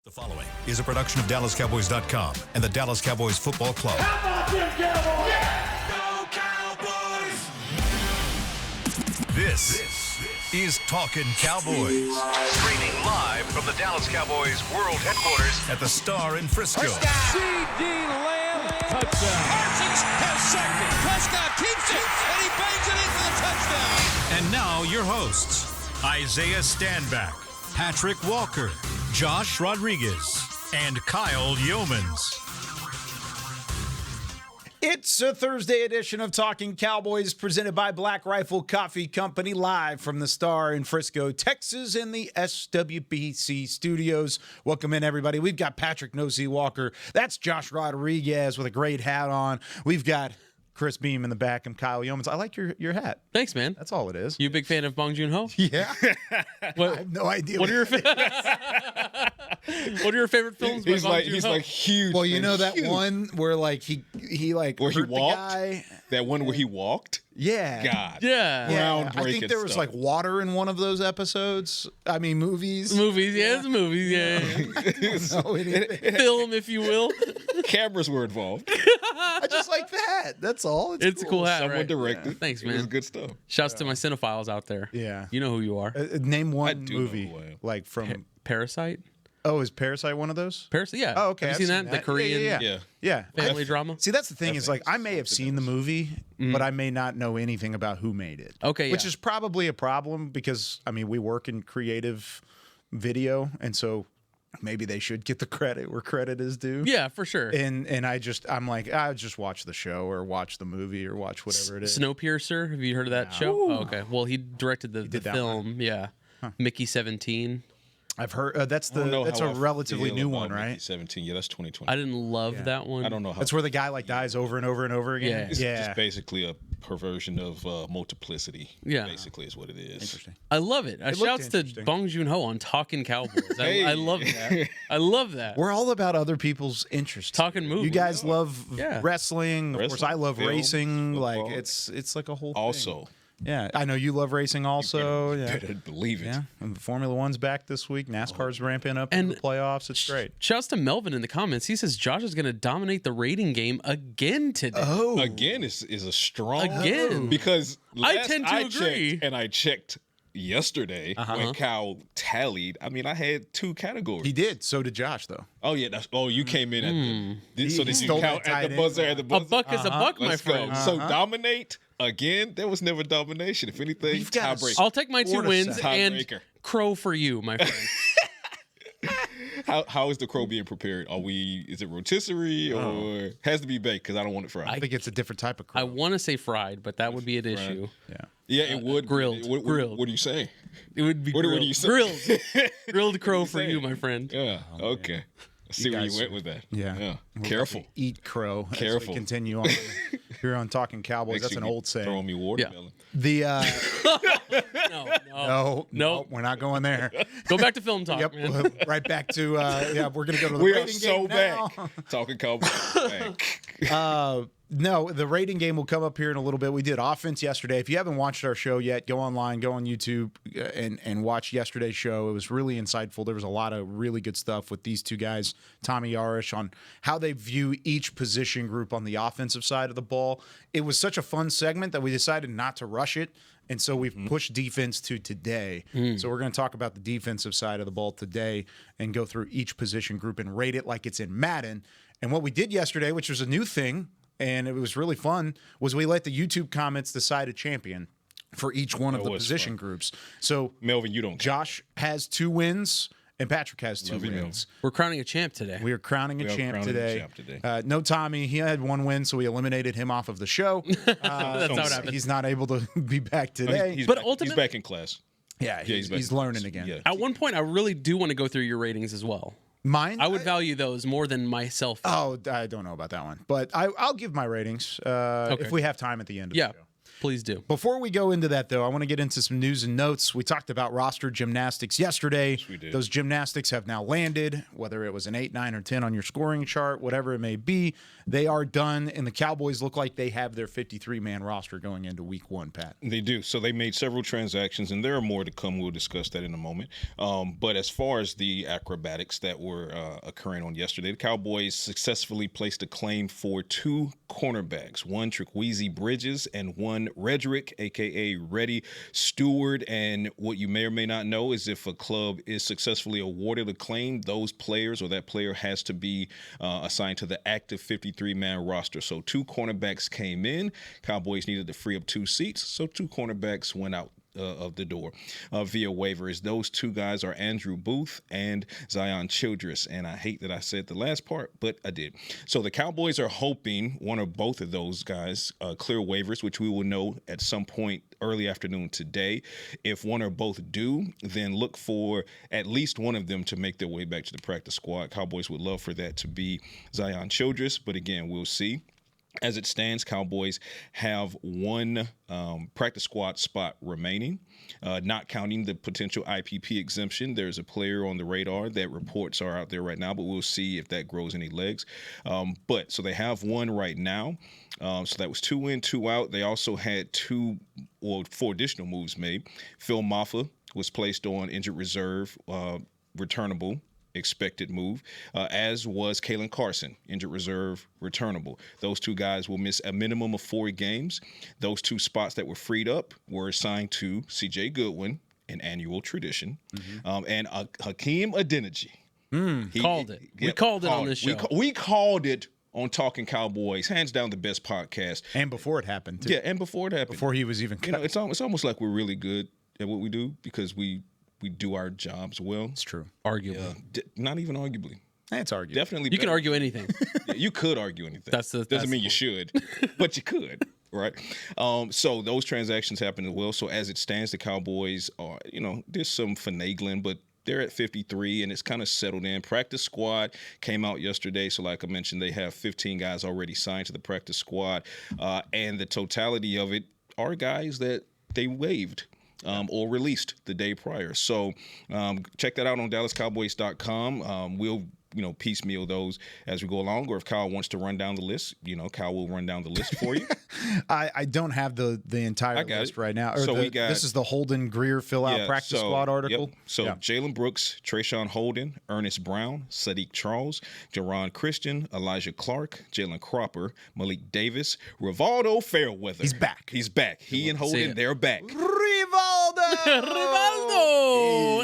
The following is a production of DallasCowboys.com and the Dallas Cowboys Football Club. How about them Cowboys? Yeah! Go Cowboys! This is Talkin Cowboys. Streaming live from the Dallas Cowboys World Headquarters at the Star in Frisco. C.D. Lamb, touchdown. Parsons has sacked it. Prescott keeps it, and he bangs it in for the touchdown. And now your hosts, Isaiah Stanback, Patrik Walker, Josh Rodriguez, and Kyle Youmans. It's a Thursday edition of Talkin Cowboys presented by Black Rifle Coffee Company, live from the Star in Frisco, Texas, in the SWBC studios. Welcome in, everybody. We've got Patrik "No-Z" Walker. That's Josh Rodriguez with a great hat on. We've got Chris Beam in the back and Kyle Youmans. I like your hat. Thanks, man. That's all it is. You a big fan of Bong Joon-ho? Yeah. What, I have no idea. what are your what are your favorite films? He's by Bong like Joon-ho? huge. Well, you know that huge. one where like he like where he hurt the walked. guy? That one where he walked. Yeah. God. Yeah. Groundbreaking I think there was stuff. like water in one of those episodes. I mean, movies. Movies, yeah, it's movies, yeah. No, anything. Film, if you will. Cameras were involved. I just like that. That's all. It's a cool hat, Someone right? directed. Thanks, It was man. good stuff. Shouts to my cinephiles out there. Yeah. You know who you are. Name I one do know movie who I am. like from. Parasite? Oh, is Parasite one of those? Parasite, yeah. Oh, okay. Have I've you seen that? The Yeah, Korean Yeah. Yeah. family drama? See, that's the thing I is think like I may have seen the movie, but I may not know anything about who made it. Okay, Which yeah. is probably a problem because I mean we work in creative video, and so maybe they should get the credit where credit is due. Yeah, for sure. And I'm like, I just watch the show or watch the movie or watch whatever it is. Snowpiercer, have you heard of that show? Oh, okay. Well, he directed the did that film, yeah. Mickey 17. I've heard that's I don't know that's how a I relatively feel new about one, Mickey right? 17. Yeah, that's 2020. I didn't love that one. I don't know how. That's where the guy like dies over and over and over again. It's Yeah. just basically a perversion of multiplicity. Yeah. Basically, is what it is. Interesting. I love it. looked Shouts to interesting. Bong Joon-ho on Talkin Cowboys. Hey. I love that. I love that. We're all about other people's interests. Talking movies. You guys love Yeah. wrestling. Of course, Wrestling, I love film, racing. Like football. it's like a whole thing. Also, Yeah, I know you love racing also. Yeah. better believe it. Yeah, and Formula One's back this week. NASCAR's ramping up in And the playoffs. It's great. Shouts to Melvin in the comments. He says Josh is going to dominate the rating game again today. Oh, Again, is a strong Again. because I last tend to agree. checked, and I checked yesterday when Kyle tallied. I mean, I had two categories. he did. So did Josh, though. Oh yeah, you came in at the. So He did you stole count that at the tight buzzer? end. At the A buzzer. buck is a buck, my Let's friend. go. So dominate again. There was never domination. If anything, You've got a tiebreaker. I'll take my two Florida wins side. and Tiebreaker. crow for you, my friend. How is the crow being prepared? Is it rotisserie or has to be baked? Because I don't want it fried. I think it's a different type of crow. I want to say fried, but that would be an issue. yeah. yeah, it would. grilled. What are you saying? It would be What do grilled. you say? Grilled. Grilled crow for saying? you, my friend. Yeah. Okay. I see where guys you went with that. Yeah. Careful. Eat crow. As Careful. we continue on. Here on Talking Cowboys. Makes That's you an be old saying. Throwing me watermelon. The No. no, we're not going there. Go back to film talk, Yep, man. right back to we're gonna go to the We are rating so game now. back. Talking Cowboys. Back. No, the rating game will come up here in a little bit. We did offense yesterday. If you haven't watched our show yet, go online, go on YouTube, and watch yesterday's show. It was really insightful. There was a lot of really good stuff with these two guys, Tommy Yarish, on how they view each position group on the offensive side of the ball. It was such a fun segment that we decided not to rush it. And so we've pushed defense to today. So we're going to talk about the defensive side of the ball today and go through each position group and rate it like it's in Madden. And what we did yesterday, which was a new thing, and it was really fun, was we let the YouTube comments decide a champion for each one of the was position fun. groups. So Melvin, you don't count. Josh has 2 wins and Patrik has 2 Love you, wins. We're crowning a champ today. We are crowning a We are champ crowning a today. champ today. No Tommy. He had 1 win, so we eliminated him off of the show. That's how it happened. He's not able to be back today. He's But back, ultimately- he's back in class. Yeah, he's back he's in learning class. again. Yeah. At one point, I really do want to go through your ratings as well. Mine? I would value those more than myself. Oh, I don't know about that one, but I'll give my ratings if we have time at the end of Yeah. the show. Please do. Before we go into that, though, I want to get into some news and notes. We talked about roster gymnastics yesterday. Yes, we did. Those gymnastics have now landed, whether it was an 8, 9, or 10 on your scoring chart, whatever it may be. They are done, and the Cowboys look like they have their 53-man roster going into week 1, Pat. They do. So they made several transactions, and there are more to come. We'll discuss that in a moment. But as far as the acrobatics that were occurring on yesterday, the Cowboys successfully placed a claim for 2 cornerbacks, one Triquezy Bridges and one Redrick, a.k.a. Reddy Stewart. And what you may or may not know is if a club is successfully awarded a claim, those players or that player has to be assigned to the active 53-man roster. So 2 cornerbacks came in. Cowboys needed to free up 2 seats, so 2 cornerbacks went out of the door via waivers. Those 2 guys are Andrew Booth and Zion Childress. And I hate that I said the last part, but I did. So the Cowboys are hoping one or both of those guys clear waivers, which we will know at some point early afternoon today. If one or both do, then look for at least one of them to make their way back to the practice squad. Cowboys would love for that to be Zion Childress, but again, we'll see. As it stands, Cowboys have 1 practice squad spot remaining, not counting the potential IPP exemption. There's a player on the radar that reports are out there right now, but we'll see if that grows any legs. So they have 1 right now. So that was 2 in, 2 out. They also had 4 additional moves made. Phil Maffa was placed on injured reserve, returnable. Expected move, as was Kalen Carson, injured reserve, returnable. Those 2 guys will miss a minimum of 4 games. Those 2 spots that were freed up were assigned to C.J. Goodwin, an annual tradition, and Hakeem Adeniji. Called it. We called it on this show. We called it on Talkin Cowboys, hands down the best podcast. And before it happened, too. Yeah, and before it happened. Before he was even cut. It's almost like we're really good at what we do because we do our jobs well. It's true. Arguably. Not even arguably. It's arguable. Definitely. You can argue anything. Yeah, you could argue anything. Doesn't mean you should, but you could, right? So those transactions happen as well. So as it stands, the Cowboys are, there's some finagling, but they're at 53, and it's kind of settled in. Practice squad came out yesterday. So like I mentioned, they have 15 guys already signed to the practice squad. And the totality of it are guys that they waived. Or released the day prior. So check that out on DallasCowboys.com. We'll piecemeal those as we go along. Or if Kyle wants to run down the list, Kyle will run down the list for you. I don't have the entire list right now. So this is the Holden Greer fill-out practice squad article. Yep. So Jalen Brooks, Trayshawn Holden, Ernest Brown, Sadiq Charles, Jerron Christian, Elijah Clark, Jalen Cropper, Malik Davis, Rivaldo Fairweather. He's back. He and Holden, they're back. Rivaldo!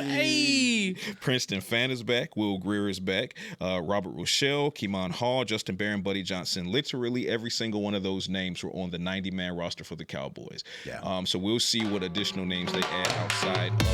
Hey! Princeton Fan is back. Will Greer is back. Robert Rochelle, Keemon Hall, Justin Barron, Buddy Johnson. Literally every single one of those names were on the 90-man roster for the Cowboys. Yeah. So we'll see what additional names they add outside of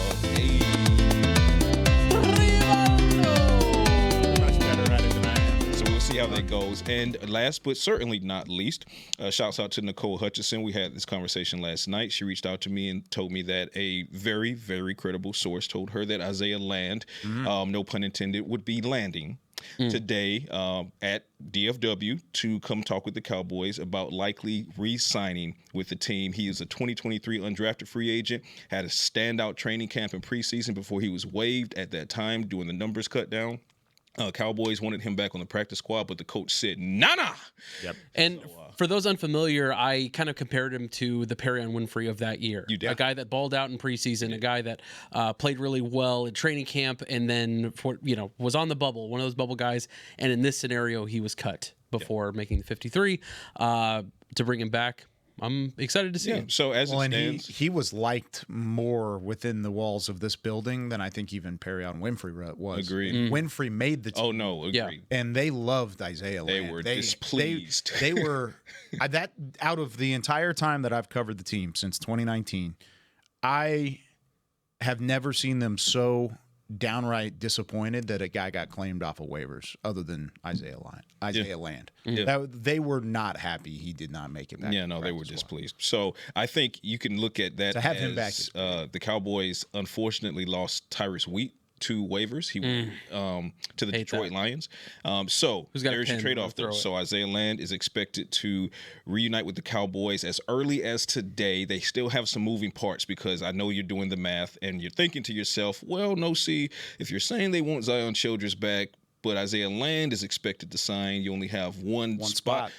see how that goes. And last but certainly not least, shouts out to Nicole Hutchison. We had this conversation last night. She reached out to me and told me that a very, very credible source told her that Isaiah Land, no pun intended, would be landing today at DFW to come talk with the Cowboys about likely re-signing with the team. He is a 2023 undrafted free agent, had a standout training camp in preseason before he was waived at that time doing the numbers cut down. Cowboys wanted him back on the practice squad, but the coach said, nah. Yep. And for those unfamiliar, I kind of compared him to the Perion Winfrey of that year. You did. A guy that balled out in preseason, a guy that played really well at training camp, and then was on the bubble, one of those bubble guys. And in this scenario, he was cut before making the 53. To bring him back, I'm excited to see him. So as it stands, he was liked more within the walls of this building than I think even Perion Winfrey was. Agreed. Winfrey made the team. Oh no, agreed. Yeah. And they loved Isaiah Land. They were displeased. They were that out of the entire time that I've covered the team since 2019, I have never seen them so downright disappointed that a guy got claimed off of waivers other than Isaiah Land. Yeah. They were not happy he did not make it back. Yeah, no, they were displeased. So I think you can look at that to have him back the Cowboys unfortunately lost Tyrus Wheat to waivers. He went to the Detroit Lions. So there's your trade-off there. So Isaiah Land is expected to reunite with the Cowboys as early as today. They still have some moving parts because I know you're doing the math and you're thinking to yourself, well, no, see, if you're saying they want Zion Childress back, but Isaiah Land is expected to sign, you only have one spot.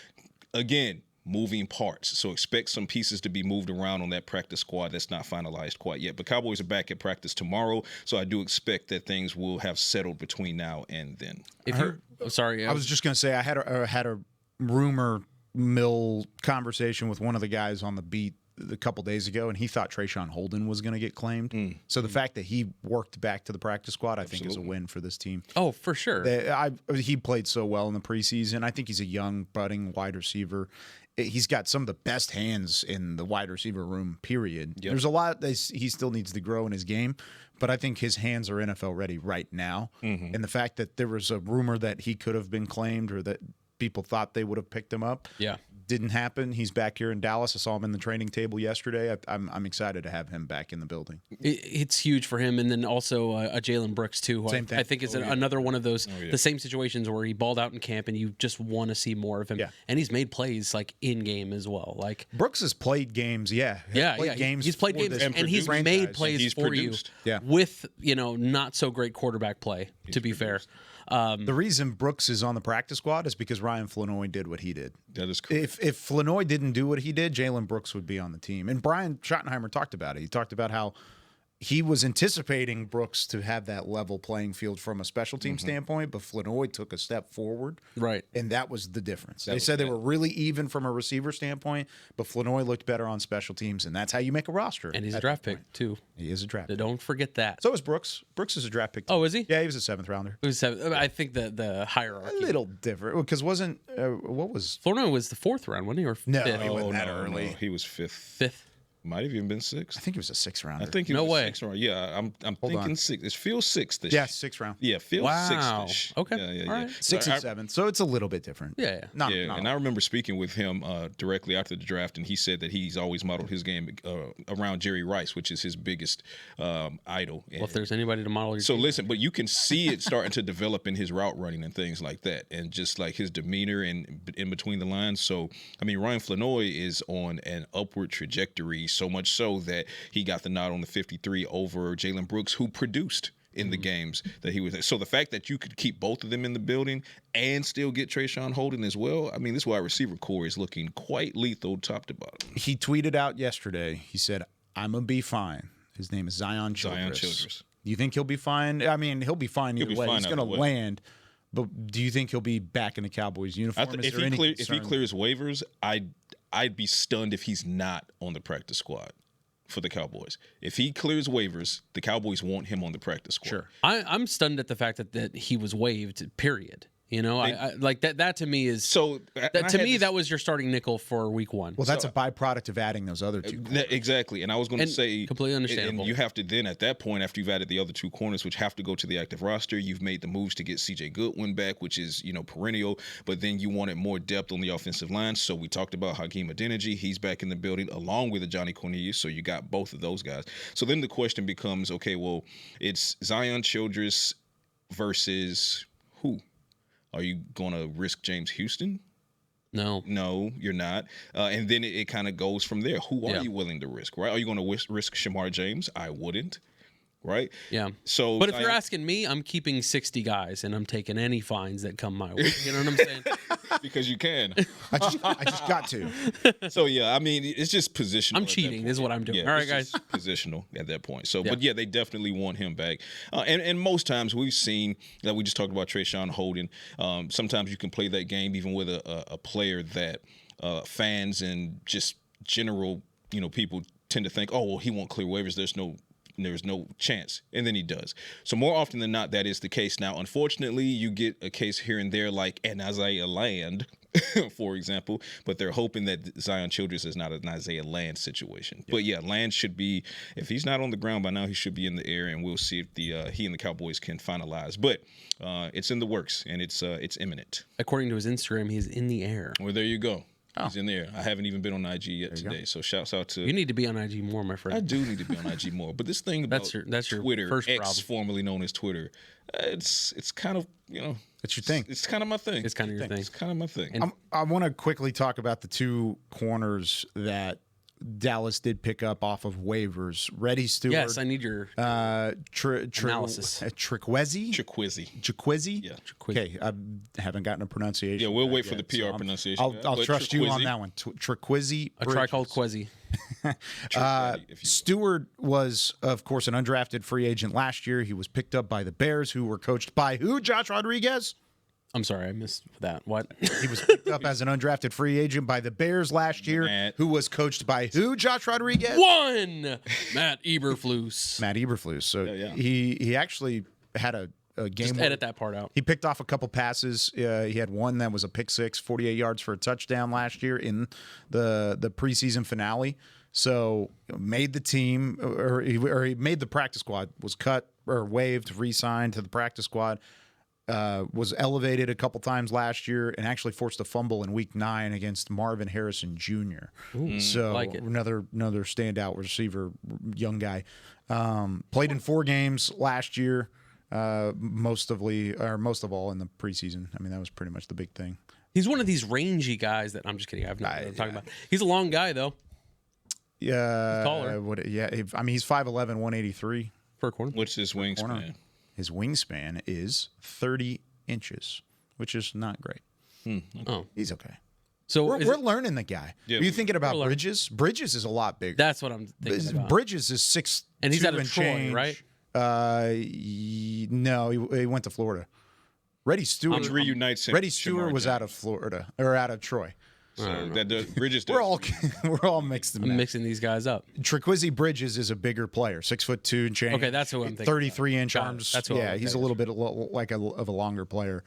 Again, moving parts. So expect some pieces to be moved around on that practice squad that's not finalized quite yet. But Cowboys are back at practice tomorrow, so I do expect that things will have settled between now and then. I was just going to say I had a rumor mill conversation with one of the guys on the beat a couple days ago, and he thought Trayshawn Holden was going to get claimed. So the fact that he worked back to the practice squad, I think, is a win for this team. Oh, for sure. He played so well in the preseason. I think he's a young, budding wide receiver. He's got some of the best hands in the wide receiver room, period. Yep. There's a lot that he still needs to grow in his game, but I think his hands are NFL ready right now. And the fact that there was a rumor that he could have been claimed or that people thought they would have picked him up. Didn't happen. He's back here in Dallas. I saw him in the training table yesterday. I'm excited to have him back in the building. It's huge for him, and then also a Jalen Brooks too. Who I think is another one of those the same situations where he balled out in camp, and you just want to see more of him. And he's made plays like in game as well. Like Brooks has played games. He's played games, and he's made plays for produced. you. With not so great quarterback play. To be fair. The reason Brooks is on the practice squad is because Ryan Flanoy did what he did. That is correct. If Flanoy didn't do what he did, Jalen Brooks would be on the team. And Brian Schottenheimer talked about it. He talked about how he was anticipating Brooks to have that level playing field from a special team standpoint, but Flanoy took a step forward. Right. And that was the difference. They said they were really even from a receiver standpoint, but Flanoy looked better on special teams, and that's how you make a roster. And he's a draft pick, too. He is a draft pick. Don't forget that. So is Brooks. Brooks is a draft pick, too. Oh, is he? Yeah, he was a 7th rounder. It was 7th. I think the hierarchy. A little different, because what was... Flanoy was the 4th round, wasn't he? Or 5th? No, he wasn't that early. No, he was 5th. 5th. Might have even been 6th. I think it was a 6th rounder. I think he was a 6th round. Yeah, I'm thinking 6th. It feels 6th. Yeah, 6th round. Yeah, feels 6th. Okay. Yeah. All right. 6th and 7th. So it's a little bit different. Yeah. And I remember speaking with him directly after the draft, and he said that he's always modeled his game around Jerry Rice, which is his biggest idol. Well, if there's anybody to model your So game. listen, but you can see it starting to develop in his route running and things like that, and just like his demeanor and in between the lines. So, I mean, Ryan Flanoy is on an upward trajectory, so much so that he got the nod on the 53 over Jalen Brooks, who produced in the games that he was at. So the fact that you could keep both of them in the building and still get Trayshawn Holden as well, I mean, this wide receiver core is looking quite lethal top to bottom. He tweeted out yesterday, he said, "I'm going to be fine." His name is Zion Childress. Do you think he'll be fine? I mean, he'll be fine either way. He's going to land. But do you think he'll be back in the Cowboys uniform? If he clears waivers, I'd be stunned if he's not on the practice squad for the Cowboys. If he clears waivers, the Cowboys want him on the practice squad. Sure. I'm stunned at the fact that he was waived, period. I like that. That to me is that was your starting nickel for week 1. Well, that's a byproduct of adding those other two. Exactly, and I was going to say completely understandable. And you have to then at that point, after you've added the other 2 corners, which have to go to the active roster, you've made the moves to get CJ Goodwin back, which is perennial. But then you wanted more depth on the offensive line, so we talked about Hakeem Adeniji. He's back in the building along with Johnny Cornelius, so you got both of those guys. So then the question becomes, okay, well, it's Zion Childress versus who? Are you going to risk James Houston? No, you're not. And then it kind of goes from there. Who are you willing to risk, right? Are you going to risk Shamar James? I wouldn't, right? Yeah. So, but if you're asking me, I'm keeping 60 guys, and I'm taking any fines that come my way. You know what I'm saying? Because you can. I just got to. So, yeah, I mean, it's just positional. I'm cheating is what I'm doing. All right, guys. Positional at that point. So, But, yeah, they definitely want him back. And most times we've seen that we just talked about Trayshawn Holden. Sometimes you can play that game even with a player that fans and just general, people tend to think, oh, well, he won't clear waivers. There's no chance. And then he does. So more often than not, that is the case. Now, unfortunately, you get a case here and there like an Isaiah Land, for example, but they're hoping that Zion Childress is not an Isaiah Land situation. But yeah, Land should be, if he's not on the ground by now, he should be in the air, and we'll see if he and the Cowboys can finalize. But it's in the works, and it's imminent. According to his Instagram, he's in the air. Well, there you go. He's in there. I haven't even been on IG yet today. So shouts out to. You need to be on IG more, my friend. I do need to be on IG more. But this thing about that's your Twitter, first X, problem. formerly known as Twitter, it's kind of, It's your thing. It's kind of my thing. It's kind of your thing. It's kind of my thing. And- I want to quickly talk about the two corners that Dallas did pick up off of waivers. Reddy Stewart. Yes, I need your analysis. Chikwueze? Yeah. Okay, I haven't gotten a pronunciation. Yeah, we'll wait yet, for the PR pronunciation. I'll But trust you on Chikwueze. that one. Chikwueze. a try called Quezzy. Stewart was, of course, an undrafted free agent last year. He was picked up by the Bears, who were coached by who? Josh Rodriguez? I'm sorry, I missed that. What? He was picked up as an undrafted free agent by the Bears last year, who was coached by who? Josh Rodriguez? One! Matt Eberflus. Matt Eberflus. So Yeah. he actually had a game. Just edit that part out. He picked off a couple passes. He had one that was a pick six, 48 yards for a touchdown last year in the preseason finale. So made the team, or he made the practice squad, was cut or waived, re-signed to the practice squad. Was elevated a couple times last year and actually forced a fumble in Week 9 against Marvin Harrison Jr. So like it. another standout receiver, young guy. Played in 4 games last year, most of all in the preseason. I mean, that was pretty much the big thing. He's one of these rangy guys that I'm just kidding. I have no idea what I'm talking about. He's a long guy though. Yeah, taller. I mean, he's 5'11", 183. For a corner. What's his wingspan? His wingspan is 30 inches, which is not great. Oh, He's okay. so We're learning the guy. Yeah, Are you thinking about learning. Bridges? Bridges is a lot bigger. that's what I'm thinking about. Bridges is 6'2" And he's out of Troy, change. right? No, he went to Florida. Reddy Stewart Which reunites him. Reddy with Stewart Shamar was out of James. Florida or out of Troy. So that does, Bridges does. We're all mixed in I'm that. mixing these guys up. Chikwueze Bridges is a bigger player, 6'2" and change. Okay, that's who I'm thinking 33-inch about. Got it. arms. That's who yeah, I'm he's a thinking. little bit of a longer player.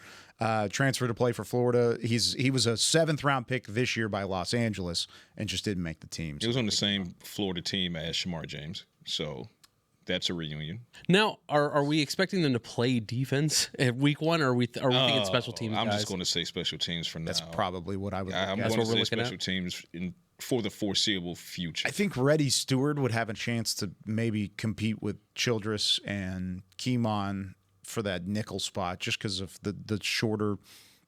Transferred to play for Florida. He was a 7th round pick this year by Los Angeles and just didn't make the team. He was on the same Florida team as Shamar James. So that's a reunion. Now, are we expecting them to play defense at Week 1, or are we thinking special teams? I'm guys? just going to say special teams for now. That's probably what I would. I'm look at. going to what we're say looking special at? teams for the foreseeable future. I think Reddy Stewart would have a chance to maybe compete with Childress and Keemon for that nickel spot, just because of the shorter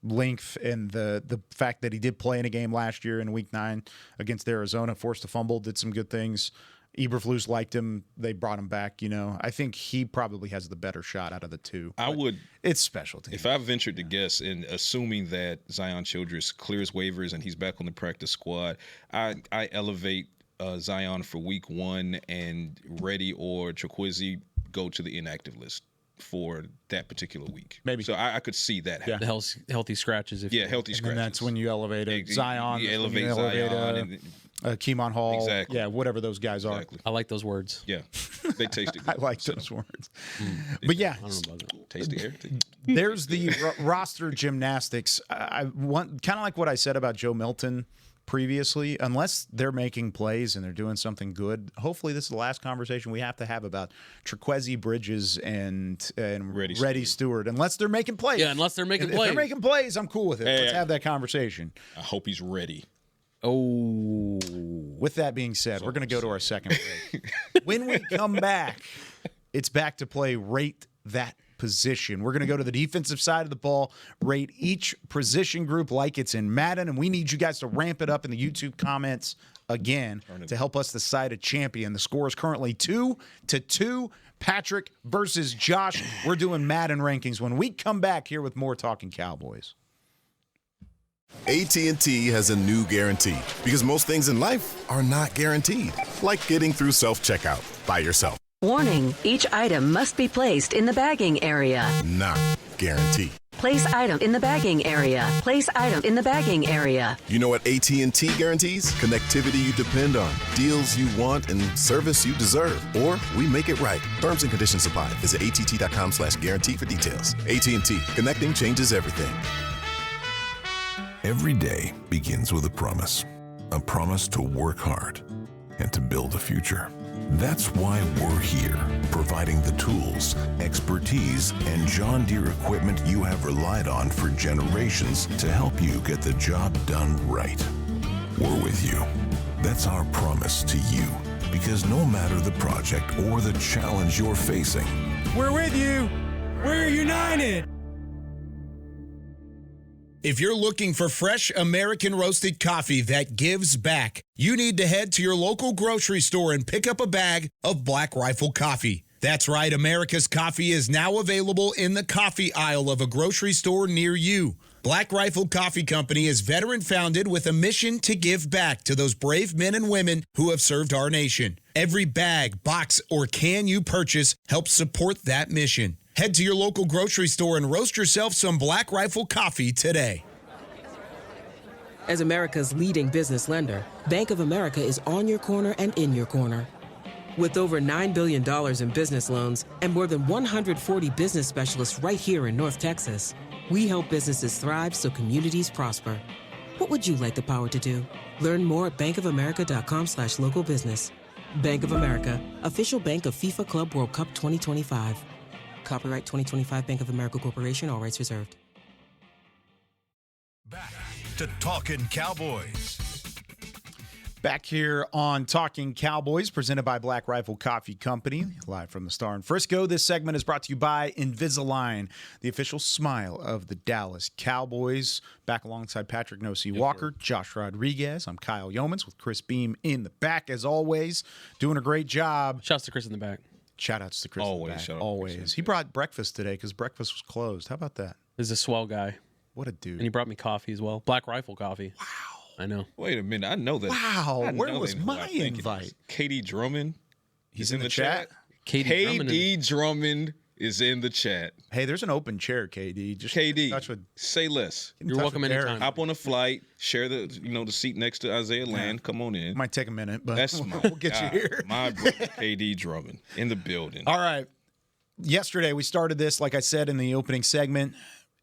length and the fact that he did play in a game last year in Week 9 against Arizona, forced a fumble, did some good things. Eberflus liked him. They brought him back. I think he probably has the better shot out of the two. It's special teams. If I ventured to guess, and assuming that Zion Childress clears waivers and he's back on the practice squad, I elevate Zion for Week 1, and Reddy or Chikwueze go to the inactive list for that particular week. Maybe. So I could see that happen. The healthy scratches. Yeah, healthy and scratches. then that's when you elevate Zion. You elevate Zion. And, Keemon Hall. Exactly. Yeah, whatever those guys are. exactly. I like those words. Yeah, they tasted I good. like those words. But yeah, I don't know about that. Tasty heritage. there's the roster gymnastics. I want kind of like what I said about Joe Milton previously. Unless they're making plays and they're doing something good, hopefully this is the last conversation we have to have about Chikwueze Bridges and Reddy Stewart. Unless they're making plays. Yeah, unless they're making If plays. they're making plays, I'm cool with it. Hey, Let's have that conversation. I hope he's ready. Oh, With that being said, we're going to go to our second break. When we come back, it's back to play Rate That Position. We're going to go to the defensive side of the ball, rate each position group like it's in Madden, and we need you guys to ramp it up in the YouTube comments again to help us decide a champion. The score is currently 2-2. Patrik versus Josh. We're doing Madden rankings when we come back here with more Talkin Cowboys. AT&T has a new guarantee because most things in life are not guaranteed, like getting through self-checkout by yourself. Warning, each item must be placed in the bagging area. Not guaranteed. Place item in the bagging area. Place item in the bagging area. You know what AT&T guarantees? Connectivity you depend on, deals you want, and service you deserve. Or we make it right. Terms and conditions apply. Visit att.com/guarantee for details. AT&T. Connecting changes everything. Every day begins with a promise to work hard and to build a future. That's why we're here, providing the tools, expertise, and John Deere equipment you have relied on for generations to help you get the job done right. we're with you. That's our promise to you, because no matter the project or the challenge you're facing, We're with you. We're united. If you're looking for fresh American roasted coffee that gives back, you need to head to your local grocery store and pick up a bag of Black Rifle coffee. That's right, America's coffee is now available in the coffee aisle of a grocery store near you. Black Rifle Coffee Company is veteran-founded with a mission to give back to those brave men and women who have served our nation. Every bag, box, or can you purchase helps support that mission. Head to your local grocery store and roast yourself some Black Rifle coffee today. As America's leading business lender, Bank of America is on your corner and in your corner. With over $9 billion in business loans and more than 140 business specialists right here in North Texas, we help businesses thrive so communities prosper. What would you like the power to do? Learn more at bankofamerica.com/local business. Bank of America, official bank of FIFA Club World Cup 2025. Copyright 2025 Bank of America Corporation, all rights reserved. Back to Talkin Cowboys. Back here on Talking Cowboys, presented by Black Rifle Coffee Company, live from the Star in Frisco. This segment is brought to you by Invisalign, the official smile of the Dallas Cowboys. Back alongside Patrik Walker, Josh Rodriguez. I'm Kyle Youmans with Chris Beam in the back, as always, doing a great job. Shouts to Chris in the back. Shout-outs to Chris Always, in the back. shout out Always. Chris. He brought breakfast today because breakfast was closed. How about that? He's a swell guy. What a dude. And he brought me coffee as well. Black Rifle coffee. Wow. I know. Wait a minute. I know that. Wow. I Where know was that who my I think it invite? is. KD Drummond. He's in the chat? KD Drummond is in the chat. Hey, there's an open chair, KD. Just get in KD, touch with, say less. get in You're touch welcome with Derek. anytime. Hop on a flight. Share the seat next to Isaiah Land. Come on in. Might take a minute, but That's my we'll get guy, you here. My brother, KD Drummond, in the building. All right. Yesterday, we started this, like I said in the opening segment,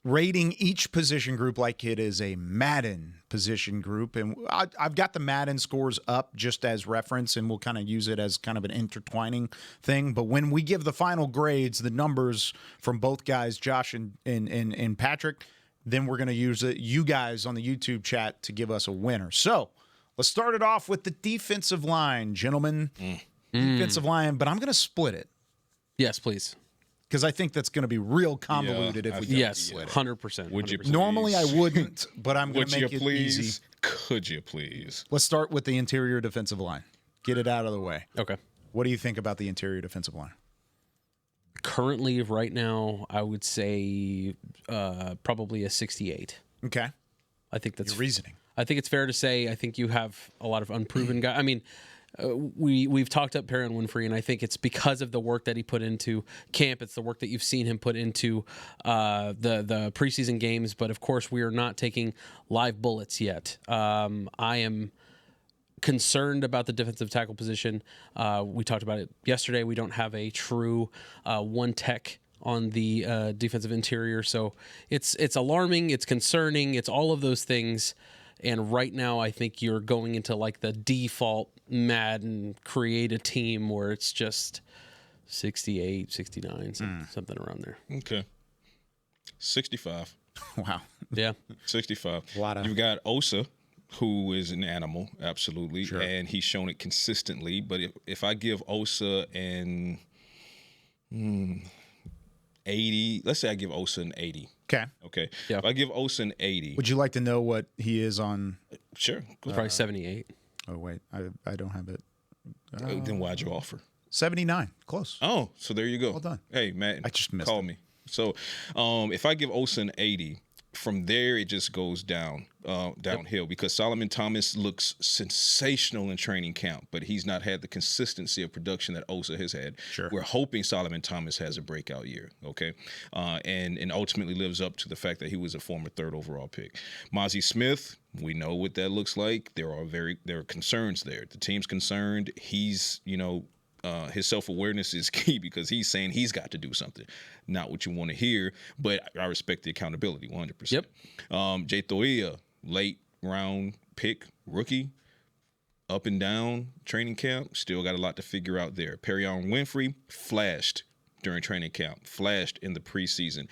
rating each position group like it is a Madden position group. And I've got the Madden scores up just as reference, and we'll kind of use it as kind of an intertwining thing. But when we give the final grades, the numbers from both guys, Josh and Patrik, then we're going to use it, you guys on the YouTube chat, to give us a winner. So let's start it off with the defensive line, gentlemen. Defensive line, but I'm going to split it. Yes, please. Because I think that's going to be real convoluted if we don't Yes, split it. 100%. Would you 100%. please? Normally I wouldn't, but I'm going Would to you make it please? easy. Could you please? Let's start with the interior defensive line. Get it out of the way. Okay. What do you think about the interior defensive line? Currently, right now, I would say probably a 68. Okay. I think that's Your reasoning. I think it's fair to say I think you have a lot of unproven guys. I mean, we've talked up Perrin Winfrey, and I think it's because of the work that he put into camp. It's the work that you've seen him put into the preseason games. But of course, we are not taking live bullets yet. I am concerned about the defensive tackle position. We talked about it yesterday. We don't have a true one tech on the defensive interior, so it's alarming. It's concerning. It's all of those things. And right now, I think you're going into like the default Madden create a team where it's just 68, 69, something around there. Okay. 65. Wow. Yeah. 65. A lot of- You've got Osa, who is an animal, absolutely, Sure. and he's shown it consistently. But if I give Osa an 80, let's say I give Osa an 80. Okay. Okay. Yeah. If I give Osa an 80, Would you like to know what he is on? sure. Probably 78. Oh, wait. I don't have it. Then why'd you offer? 79. Close. Oh, so there you go. Well done. Hey, Matt, I just missed call it. me. So, if I give Osa an 80, from there it just goes downhill because Solomon Thomas looks sensational in training camp, but he's not had the consistency of production that Osa has had. Sure. We're hoping Solomon Thomas has a breakout year, okay, and ultimately lives up to the fact that he was a former 3rd overall pick. Mozzie Smith, we know what that looks like. There are concerns there. The team's concerned. He's his self-awareness is key because he's saying he's got to do something. Not what you want to hear, but I respect the accountability 100%. Yep. Jay Thoia, late round pick, rookie, up and down training camp, still got a lot to figure out there. Perrion Winfrey flashed during training camp, flashed in the preseason.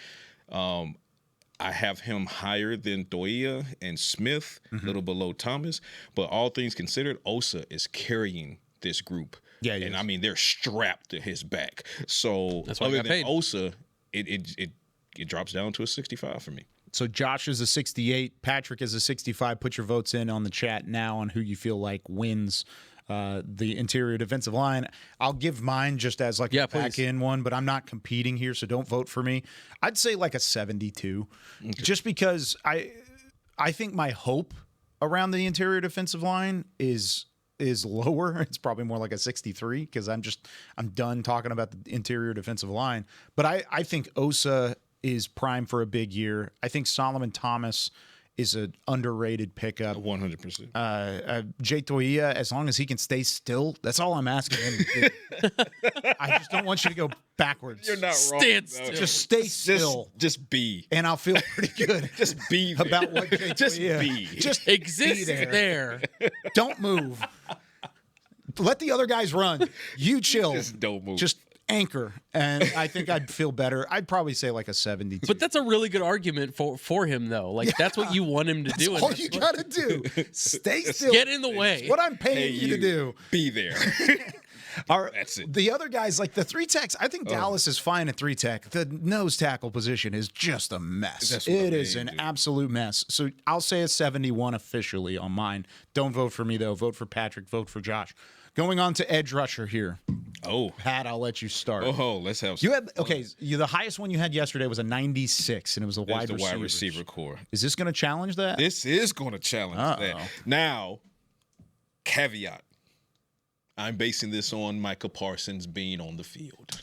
I have him higher than Doia and Smith, a little below Thomas. But all things considered, Osa is carrying this group. Yeah, and I mean, they're strapped to his back. So That's why other I got than paid. Osa, it drops down to a 65 for me. So Josh is a 68. Patrick is a 65. Put your votes in on the chat now on who you feel like wins the interior defensive line. I'll give mine just as like a back-in one, but I'm not competing here, so don't vote for me. I'd say like a 72, just because I think my hope around the interior defensive line is lower. It's probably more like a 63 because I'm done talking about the interior defensive line. But I think Osa is prime for a big year. I think Solomon Thomas is an underrated pickup. 100%. Jay Toia, as long as he can stay still, that's all I'm asking him to do. I just don't want you to go backwards. You're not wrong. Stand still. Just stay still. Just be. And I'll feel pretty good. Just be there. About what Jay Just Toia. be. Just Exist be there. Don't move. Let the other guys run. You chill. Just don't move. Just anchor. And I think I'd feel better. I'd probably say like a 72. But that's a really good argument for him, though. Like, that's what you want him to do. All you got to do. Stay still. Get in the way. What I'm paying you to do. Be there. That's it. The other guys, like the 3 techs, I think Dallas is fine at 3 tech. The nose tackle position is just a mess. It is an absolute mess. So I'll say a 71 officially on mine. Don't vote for me, though. Vote for Patrick. Vote for Josh. Going on to edge rusher here. Oh. Pat, I'll let you start. Oh, let's have some. You had, okay, the highest one you had yesterday was a 96, and it was a wide receiver core. Is this going to challenge that? This is going to challenge that. Now, caveat. I'm basing this on Micah Parsons being on the field.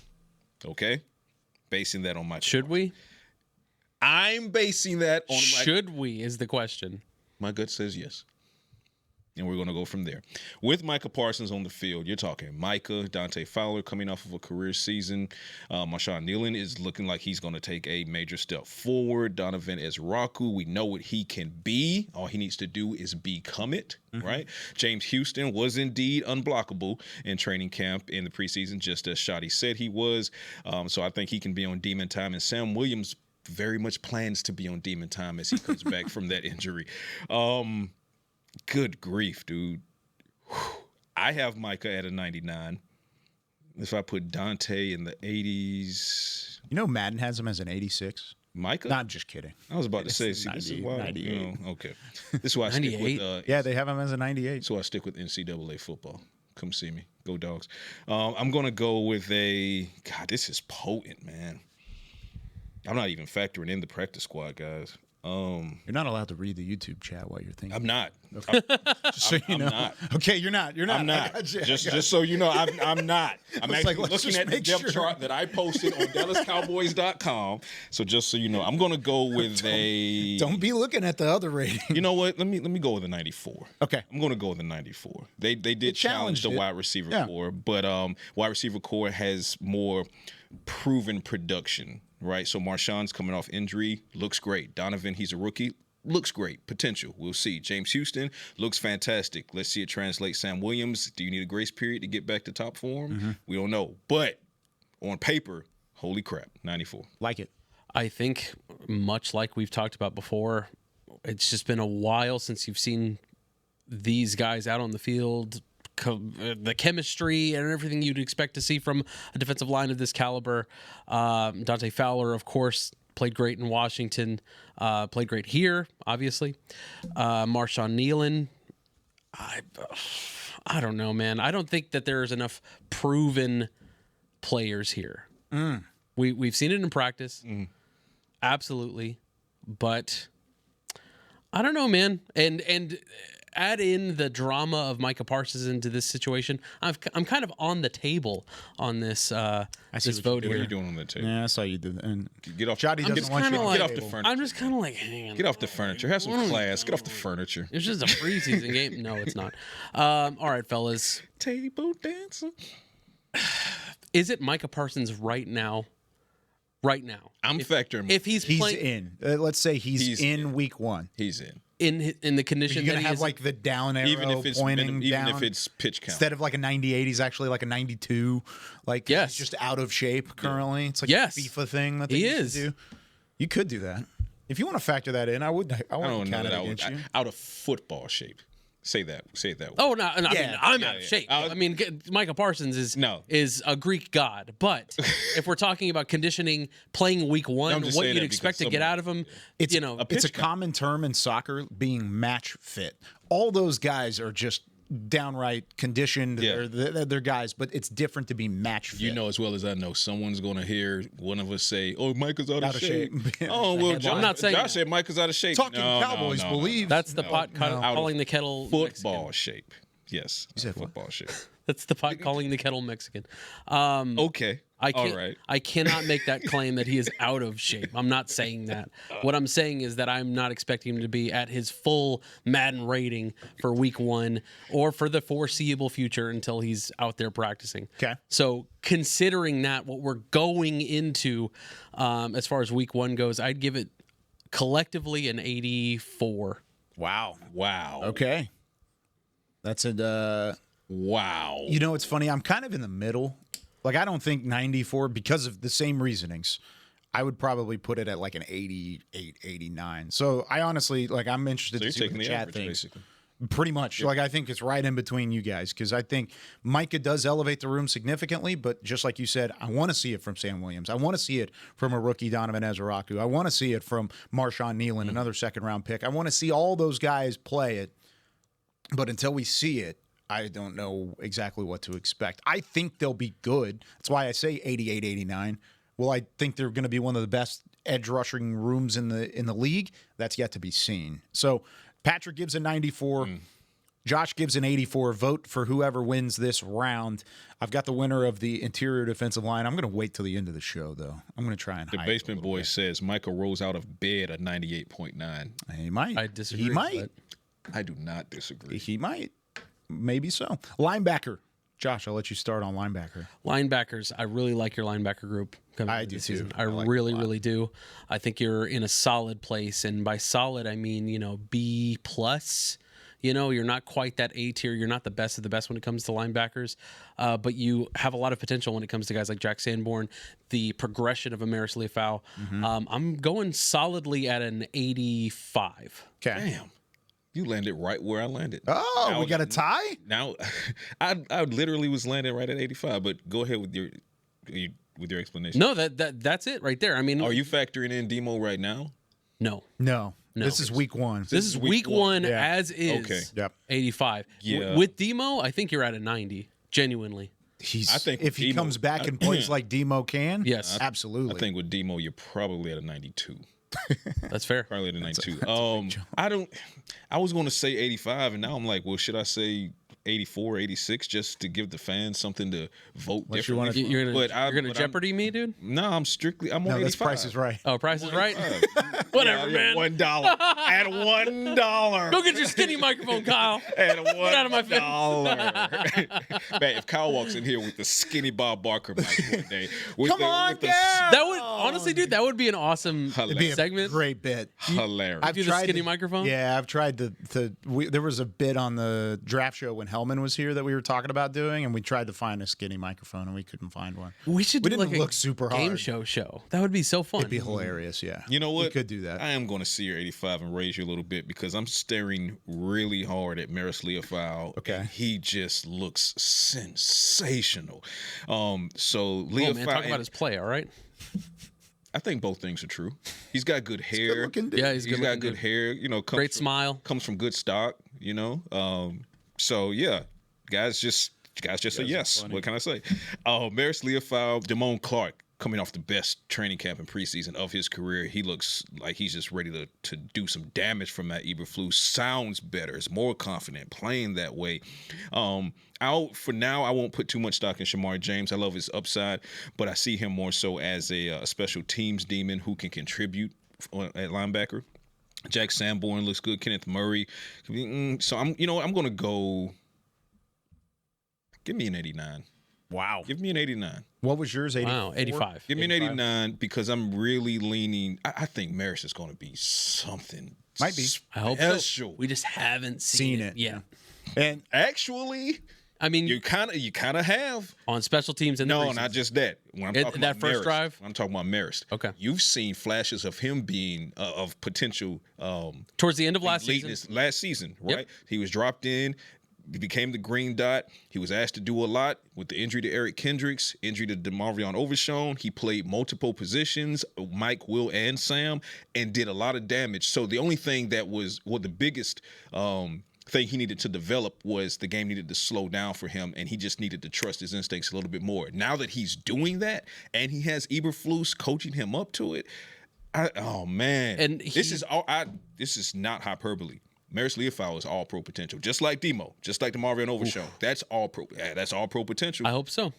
Okay? Basing that on Micah. Should we? I'm basing that on Should we is the question. My gut says yes. And we're going to go from there. With Micah Parsons on the field, you're talking Micah, Dante Fowler coming off of a career season. Marshawn Nealon is looking like he's going to take a major step forward. Donovan Ezraku, we know what he can be. All he needs to do is become it, right? James Houston was indeed unblockable in training camp in the preseason, just as Shotty said he was. So I think he can be on demon time. And Sam Williams very much plans to be on demon time as he comes back from that injury. Good grief, dude. I have Micah at a 99. If I put Dante in the 80s. You know Madden has him as an 86. Micah? Not just kidding. I was about to say, see, this is why. 98. Okay. This is why I stick with. Yeah, they have him as a 98. So I stick with NCAA football. Come see me. Go Dogs. I'm going to go with God, this is potent, man. I'm not even factoring in the practice squad, guys. You're not allowed to read the YouTube chat while you're thinking. I'm not. Okay. Just so you know. I'm not. Okay, you're not. You're not. I'm not. Just so you know, I'm not. I'm actually looking at the depth chart that I posted on DallasCowboys.com. So just so you know, I'm going to go with Don't be looking at the other rating. You know what? Let me go with a 94. Okay. I'm going to go with a 94. They did challenge the wide receiver core, but wide receiver core has more proven production. Right, so Marshawn's coming off injury, looks great. Donovan, he's a rookie, looks great. Potential, we'll see. James Houston looks fantastic. Let's see it translate. Sam Williams, do you need a grace period to get back to top form? We don't know, but on paper, holy crap, 94. Like it. I think much like we've talked about before, it's just been a while since you've seen these guys out on the field. The chemistry and everything you'd expect to see from a defensive line of this caliber. Dante Fowler, of course, played great in Washington, played great here, obviously. Marshawn Nealon, I don't know, man. I don't think that there's enough proven players here. We've seen it in practice, absolutely, but I don't know, man. And add in the drama of Micah Parsons into this situation. I'm kind of on the table on this this vote here. What are you doing on the table? Yeah, I saw you did that. And get off. Jotty doesn't want you to get off the furniture. I'm just kind of like, hang on. Get off the furniture. Have some class. Get off the furniture. It's just a preseason game. No, it's not. All right, fellas. Table dancing. Is it Micah Parsons right now? Right now, I'm factoring. If he's playing, in. Let's say he's in week 1. He's in. In the condition you're that gonna have like the down arrow even if it's pointing down. even if it's pitch count. Instead of like a 98, he's actually like a 92. Like he's just out of shape currently. It's like a FIFA thing that they used to do. You could do that. If you want to factor that in, I wouldn't count it against you. Out of football shape. Say that. Oh no! I mean, I'm out of shape. I mean, Micah Parsons is a Greek god. But if we're talking about conditioning, playing week one, what you'd expect to get out of him, it's a common term in soccer, being match fit. All those guys are just downright conditioned. Yeah. They're guys, but it's different to be match fit. You know as well as I know, someone's going to hear one of us say, "Oh, Micah's out of shape." Oh, well, I'm not saying Josh said Micah's out of shape. Talking Cowboys believe that's the pot calling the kettle football Mexican. Shape. Yes, you said football shape. That's the pot calling the kettle Mexican. Okay. I cannot make that claim that he is out of shape. I'm not saying that. What I'm saying is that I'm not expecting him to be at his full Madden rating for week one or for the foreseeable future until he's out there practicing. Okay. So considering that, what we're going into as far as week one goes, I'd give it collectively an 84. Wow. Okay. That's a wow. You know, it's funny. I'm kind of in the middle. Like, I don't think 94 because of the same reasonings. I would probably put it at like an 88, 89. So I honestly, I'm interested to see what the chat thinks. Basically. Pretty much. Yep. I think it's right in between you guys because I think Micah does elevate the room significantly, but just like you said, I want to see it from Sam Williams. I want to see it from a rookie Donovan Ezeraku. I want to see it from Marshawn Nealon, another second-round pick. I want to see all those guys play it, but until we see it, I don't know exactly what to expect. I think they'll be good. That's why I say 88, 89. Well, I think they're going to be one of the best edge rushing rooms in the league. That's yet to be seen. So Patrick gives a 94. Josh gives an 84. Vote for whoever wins this round. I've got the winner of the interior defensive line. I'm going to wait till the end of the show, though. I'm going to try and The basement boy says Michael rose out of bed at 98.9. He might. I disagree. He might. I do not disagree. He might. Maybe so. Linebacker. Josh, I'll let you start on linebacker. Linebackers, I really like your linebacker group coming into the season. I really do. I think you're in a solid place, and by solid, I mean, B+. You're not quite that A tier. You're not the best of the best when it comes to linebackers, but you have a lot of potential when it comes to guys like Jack Sanborn, the progression of Amaris Leafau. I'm going solidly at an 85. Okay. Damn. You landed right where I landed. Oh, now, we got a tie? Now, I literally was landing right at 85, but go ahead with your explanation. No, that's it right there. I mean, are you factoring in Demo right now? No. This is week one. This is week one as is. Okay. Yep. 85. Yeah. With Demo, I think you're at a 90, genuinely. I think if he comes back and plays like Demo can, yes, absolutely. I think with Demo, you're probably at a 92. That's fair. Probably at a 92. I was going to say 85, and now I'm like, well, should I say 84, 86 just to give the fans something to vote differently? You're going to Jeopardy me, dude? No, I'm on 85. That's Price is Right. Oh, Price is Right? Whatever, man. $1. At $1. Go get your skinny microphone, Kyle. At $1. Get out of my face. Man, if Kyle walks in here with the skinny Bob Barker mic one day. That would, honestly, dude, that would be an awesome segment. Great bit. Hilarious. I've tried the skinny microphone? Yeah, I've tried there was a bit on the draft show when Hellman was here that we were talking about doing, and we tried to find a skinny microphone, and we couldn't find one. We didn't look super game hard. show. That would be so fun. It'd be hilarious, yeah. You know what? We could do that. I am going to see your 85 and raise you a little bit because I'm staring really hard at Maris Leafau. Okay. And he just looks sensational. So Leafau. Man, talk about his play, all right? I think both things are true. He's got good hair. Yeah, he's got good hair. Great smile. Comes from good stock. So yeah, guys just a yes. What can I say? Maris Leafau, Damone Clark coming off the best training camp and preseason of his career. He looks like he's just ready to do some damage from that Eberflus. Sounds better. Is more confident playing that way. For now, I won't put too much stock in Shamar James. I love his upside, but I see him more so as a special teams demon who can contribute at linebacker. Jack Sanborn looks good. Kenneth Murray. So I'm going to go. Give me an 89. Wow. Give me an 89. What was yours? 84? Wow, 85. Give me an 89 because I'm really leaning. I think Maris is going to be something. Might be. I hope so. We just haven't seen it. Yeah. And actually, I mean, you kind of have on special teams. And no, not just that. When I'm talking that about first Marist, drive, I'm talking about Marist. Okay, you've seen flashes of him being of potential towards the end of last season. Last season, right? Yep. He was dropped in. He became the green dot. He was asked to do a lot with the injury to Eric Kendricks, injury to DeMarvion Overshown. He played multiple positions, Mike, Will, and Sam, and did a lot of damage. So the only thing that was the biggest thing he needed to develop was the game needed to slow down for him, and he just needed to trust his instincts a little bit more. Now that he's doing that, and he has Eberflus coaching him up to it, oh man! And this is not hyperbole. Maris Leofau is all pro potential, just like Demo, just like DeMarvion Overshown. That's all pro. That's all pro potential. I hope so.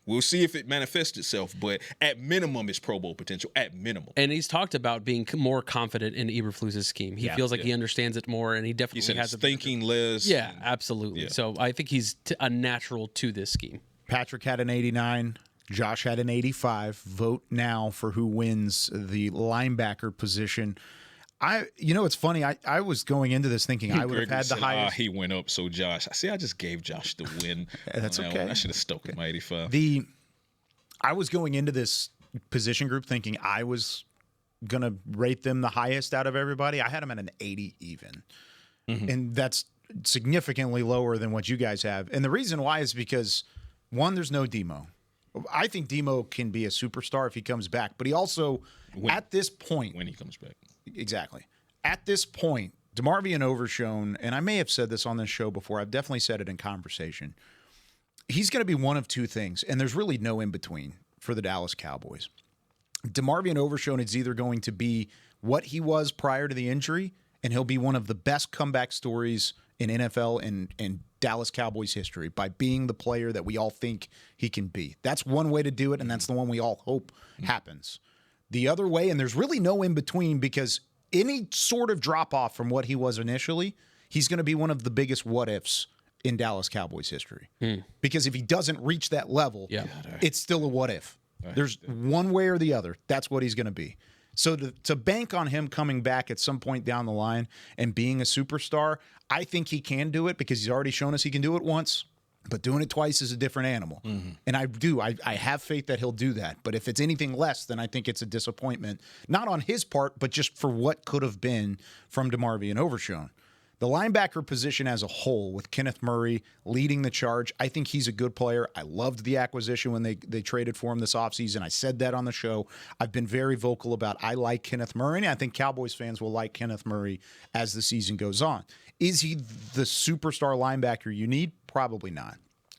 We'll see if it manifests itself, but at minimum, it's Pro Bowl potential. At minimum, and he's talked about being more confident in Eberflus's scheme. He feels like he understands it more, and he definitely has thinking less. Yeah, absolutely. Yeah. So I think he's a natural to this scheme. Patrick had an 89. Josh had an 85. Vote now for who wins the linebacker position. It's funny. I was going into this thinking I would have had the highest. He went up, so Josh. I just gave Josh the win. That's okay. I should have stoked him 85. I was going into this position group thinking I was going to rate them the highest out of everybody. I had them at an 80 even. Mm-hmm. And that's significantly lower than what you guys have. And the reason why is because, one, there's no Demo. I think Demo can be a superstar if he comes back, but he also, at this point. When he comes back. Exactly. At this point, DeMarvion Overshown, and I may have said this on this show before, I've definitely said it in conversation, he's going to be one of two things, and there's really no in-between for the Dallas Cowboys. DeMarvion Overshown is either going to be what he was prior to the injury, and he'll be one of the best comeback stories in NFL and Dallas Cowboys history by being the player that we all think he can be. That's one way to do it, and that's the one we all hope happens. The other way, and there's really no in-between, because any sort of drop-off from what he was initially, he's going to be one of the biggest what-ifs in Dallas Cowboys history. Because if he doesn't reach that level, it's still a what-if. There's one way or the other. That's what he's going to be. So to bank on him coming back at some point down the line and being a superstar, I think he can do it because he's already shown us he can do it once. But doing it twice is a different animal. Mm-hmm. And I have faith that he'll do that. But if it's anything less, then I think it's a disappointment. Not on his part, but just for what could have been from DeMarvion Overshown. The linebacker position as a whole, with Kenneth Murray leading the charge, I think he's a good player. I loved the acquisition when they traded for him this offseason. I said that on the show. I've been very vocal about I like Kenneth Murray, and I think Cowboys fans will like Kenneth Murray as the season goes on. Is he the superstar linebacker you need? Probably not.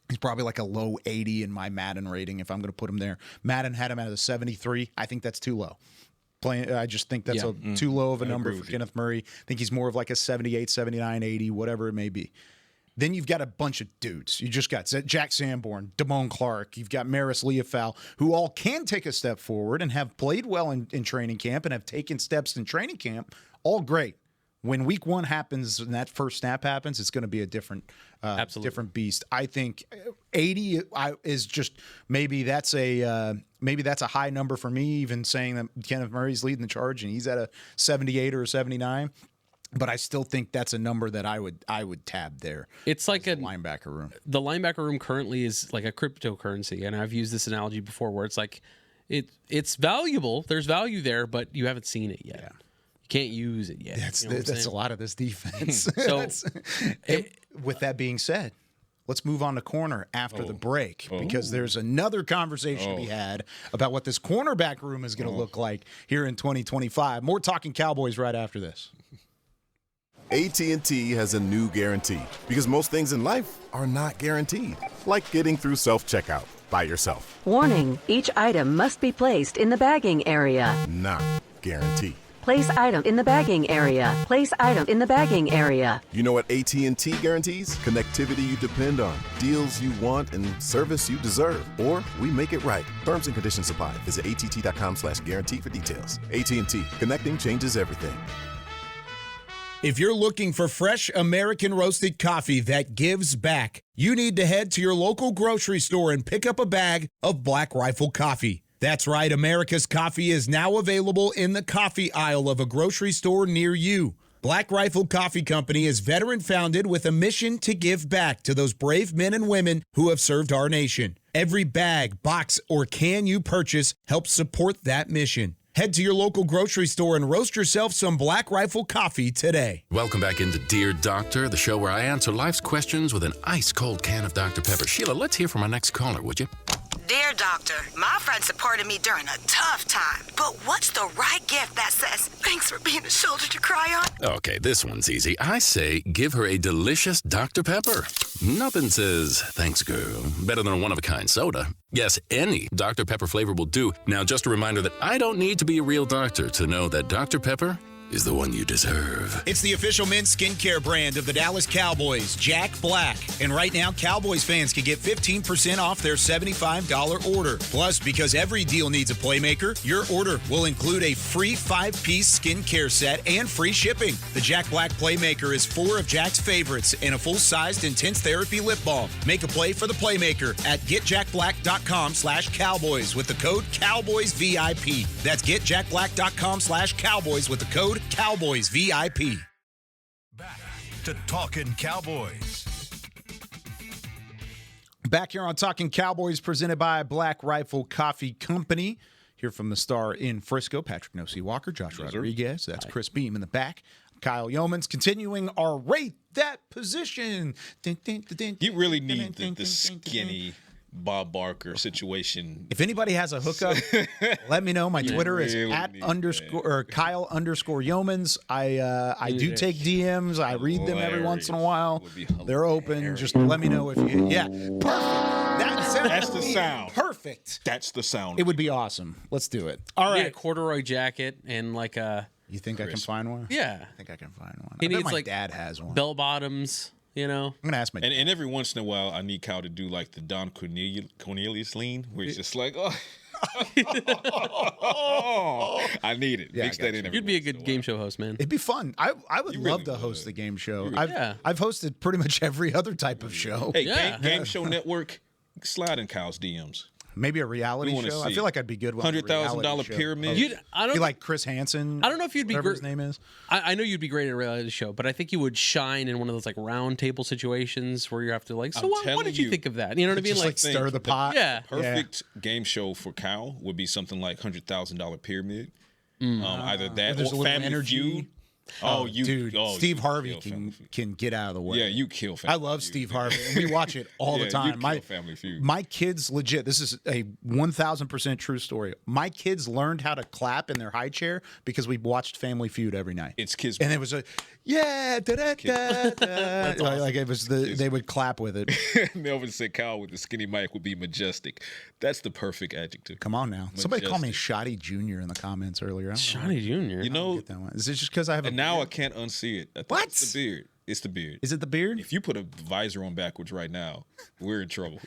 He's probably like a low 80 in my Madden rating if I'm going to put him there. Madden had him at a 73. I think that's too low. I just think that's too low of a number for Kenneth Murray. I think he's more of like a 78, 79, 80, whatever it may be. Then you've got a bunch of dudes. You just got Jack Sanborn, Damone Clark. You've got Maris Leofau, who all can take a step forward and have played well in training camp and have taken steps in training camp. All great. When week one happens and that first snap happens, it's going to be a different beast. I think 80 is just maybe that's a high number for me, even saying that Kenneth Murray's leading the charge and he's at a 78 or a 79. But I still think that's a number that I would tab there. It's like a linebacker room. The linebacker room currently is like a cryptocurrency, and I've used this analogy before, where it's like it's valuable. There's value there, but you haven't seen it yet. Yeah. Can't use it yet. That's a lot of this defense. So, with that being said, let's move on to corner after the break, because there's another conversation to be had about what this cornerback room is going to look like here in 2025. More Talking Cowboys right after this. AT&T has a new guarantee, because most things in life are not guaranteed, like getting through self-checkout by yourself. Warning, each item must be placed in the bagging area. Not guaranteed. Place item in the bagging area. Place item in the bagging area. You know what AT&T guarantees? Connectivity you depend on, deals you want, and service you deserve. Or we make it right. Terms and conditions apply. Visit att.com/guarantee for details. AT&T. Connecting changes everything. If you're looking for fresh American roasted coffee that gives back, you need to head to your local grocery store and pick up a bag of Black Rifle coffee. That's right, America's coffee is now available in the coffee aisle of a grocery store near you. Black Rifle Coffee Company is veteran-founded with a mission to give back to those brave men and women who have served our nation. Every bag, box, or can you purchase helps support that mission. Head to your local grocery store and roast yourself some Black Rifle coffee today. Welcome back into Dear Doctor, the show where I answer life's questions with an ice-cold can of Dr. Pepper. Sheila, let's hear from our next caller, would you? Dear Doctor, my friend supported me during a tough time, but what's the right gift that says, thanks for being a shoulder to cry on? Okay, this one's easy. I say give her a delicious Dr. Pepper. Nothing says, thanks, girl, better than a one-of-a-kind soda. Yes, any Dr. Pepper flavor will do. Now, just a reminder that I don't need to be a real doctor to know that Dr. Pepper is the one you deserve. It's the official men's skincare brand of the Dallas Cowboys, Jack Black. And right now, Cowboys fans can get 15% off their $75 order. Plus, because every deal needs a playmaker, your order will include a free 5-piece skincare set and free shipping. The Jack Black Playmaker is 4 of Jack's favorites and a full-sized intense therapy lip balm. Make a play for the playmaker at getjackblack.com/Cowboys with the code CowboysVIP. That's getjackblack.com/Cowboys with the code Cowboys VIP. Back to Talkin Cowboys. Back here on Talkin Cowboys, presented by Black Rifle Coffee Company. Here from the Star in Frisco, Patrik Walker, Josh Rodriguez. That's Chris Beam in the back. Kyle Youmans, continuing our Rate That Position. You really need the skinny Bob Barker situation. If anybody has a hookup, let me know. My Twitter is @Kyle_Youmans. I do take DMs. I read them every once in a while. They're open. Just let me know if you. Yeah, perfect. That's the sound. Perfect. That's the sound. It would be awesome. Let's do it. All right, a corduroy jacket and like a. You think I can find one? Yeah, I think I can find one. He needs my dad has one. Bell bottoms. You know, I'm gonna ask my and every once in a while, I need Kyle to do like the Don Cornelius lean, where he's just like, oh, I need it. Yeah, Mix that in. You'd be a good game show host, man. It'd be fun. I would love to host the game show. I've hosted pretty much every other type of show. Hey, Game Show Network, slide in Kyle's DMs. Maybe a reality show. I feel like I'd be good with $100,000 pyramid. I don't be like Chris Hansen. I don't know if you'd be whatever his name is. I know you'd be great at a reality show, but I think you would shine in one of those like round table situations where you have to like. So what did you think of that? You know what I mean? Like stir the pot. Yeah. Perfect game show for Kyle would be something like $100,000 pyramid. Either that or Family Feud. Dude, Steve Harvey can get out of the way. Yeah, you kill Family Feud. I love Steve Harvey. And we watch it all the time. Family Feud. My kids, legit, this is a 1,000% true story. My kids learned how to clap in their high chair because we watched Family Feud every night. It's kids. And it was like it was they would clap with it. Melvin said Kyle with the skinny mic would be majestic. That's the perfect adjective. Come on now. Majestic. Somebody called me Shoddy Jr. in the comments earlier. Shoddy Jr. You know, get that one. Is it just because I have and now I can't unsee it. I think it's the beard. It's the beard. Is it the beard? If you put a visor on backwards right now, we're in trouble.